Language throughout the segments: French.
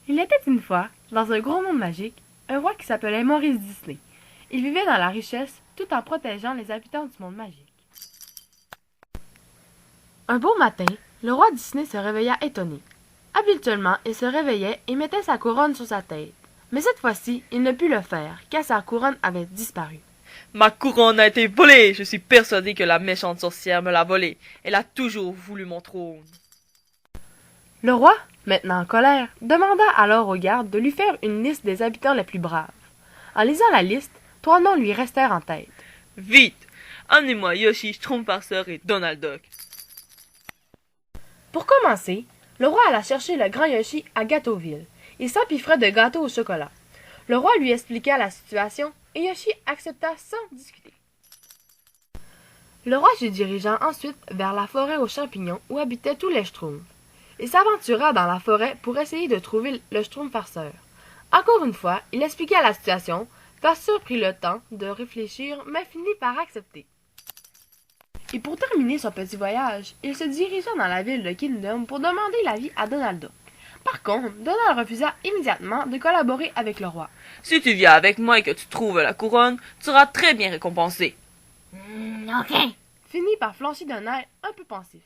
Il était une fois, dans un gros monde magique, un roi qui s'appelait Maurice Disney. Il vivait dans la richesse tout en protégeant les habitants du monde magique. Un beau matin, le roi Disney se réveilla étonné. Habituellement, il se réveillait et mettait sa couronne sur sa tête. Mais cette fois-ci, il ne put le faire, car sa couronne avait disparu. Ma couronne a été volée. Je suis persuadé que la méchante sorcière me l'a volée. Elle a toujours voulu mon trône. Le roi, maintenant en colère, demanda alors aux gardes de lui faire une liste des habitants les plus braves. En lisant la liste, 3 noms lui restèrent en tête. Vite, amenez-moi Yoshi, Schtroumpfharster et Donald Duck. Pour commencer, le roi alla chercher le grand Yoshi à Gâteauville. Il s'empiffrait de gâteaux au chocolat. Le roi lui expliqua la situation et Yoshi accepta sans discuter. Le roi se dirigea ensuite vers la forêt aux champignons où habitaient tous les Schtroumpfs. Il s'aventura dans la forêt pour essayer de trouver le Schtroumpf-farceur. Encore une fois, il expliqua la situation. Farceur prit le temps de réfléchir, mais finit par accepter. Et pour terminer son petit voyage, il se dirigea dans la ville de Kingdom pour demander l'avis à Donald Duck. Par contre, Donald refusa immédiatement de collaborer avec le roi. Si tu viens avec moi et que tu trouves la couronne, tu seras très bien récompensé. Ok. Finit par flancher d'un air un peu pensif.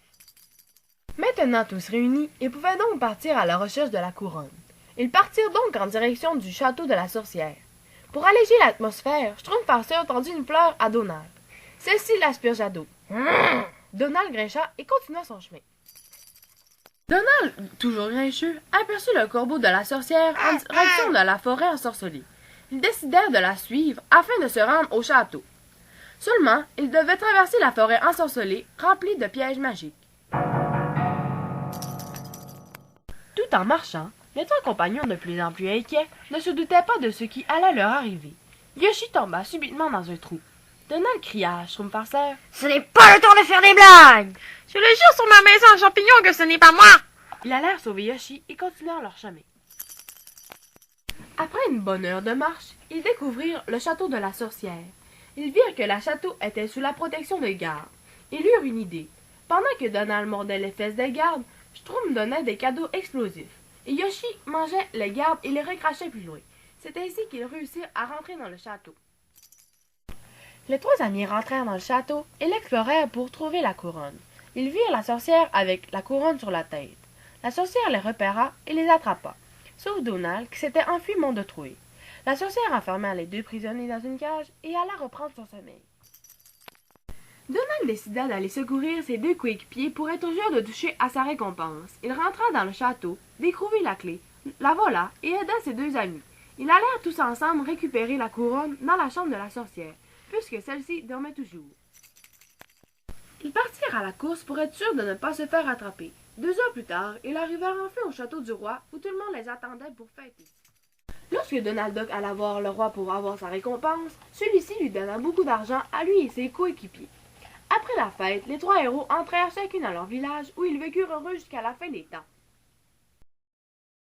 Maintenant tous réunis, ils pouvaient donc partir à la recherche de la couronne. Ils partirent donc en direction du château de la sorcière. Pour alléger l'atmosphère, Schtroumpfharster tendit une fleur à Donald. Celle-ci l'aspergea d'eau. Donald grincha et continua son chemin. Donald, toujours grincheux, aperçut le corbeau de la sorcière en direction de la forêt ensorcelée. Ils décidèrent de la suivre afin de se rendre au château. Seulement, ils devaient traverser la forêt ensorcelée remplie de pièges magiques. Tout en marchant, les 3 compagnons de plus en plus inquiets ne se doutaient pas de ce qui allait leur arriver. Yoshi tomba subitement dans un trou. Donald cria à Schtroumpfharster. Ce n'est pas le temps de faire des blagues. Je le jure sur ma maison en champignon que ce n'est pas moi. Ils allèrent sauver Yoshi et continuèrent leur chemin. Après une bonne heure de marche, ils découvrirent le château de la sorcière. Ils virent que le château était sous la protection des gardes. Ils eurent une idée. Pendant que Donald mordait les fesses des gardes, Schtroumpf donnait des cadeaux explosifs. Et Yoshi mangeait les gardes et les recrachait plus loin. C'est ainsi qu'ils réussirent à rentrer dans le château. Les 3 amis rentrèrent dans le château et l'explorèrent pour trouver la couronne. Ils virent la sorcière avec la couronne sur la tête. La sorcière les repéra et les attrapa, sauf Donald qui s'était enfui mort de trouille. La sorcière enferma les 2 prisonniers dans une cage et alla reprendre son sommeil. Donald décida d'aller secourir ses 2 coéquipiers pour être sûr de toucher à sa récompense. Il rentra dans le château, découvrit la clé, la vola et aida ses 2 amis. Ils allèrent tous ensemble récupérer la couronne dans la chambre de la sorcière, puisque celle-ci dormait toujours. Ils partirent à la course pour être sûrs de ne pas se faire attraper. 2 heures plus tard, ils arrivèrent enfin au château du roi où tout le monde les attendait pour fêter. Lorsque Donald Duck alla voir le roi pour avoir sa récompense, celui-ci lui donna beaucoup d'argent à lui et ses coéquipiers. Après la fête, les 3 héros entrèrent chacun dans leur village où ils vécurent heureux jusqu'à la fin des temps.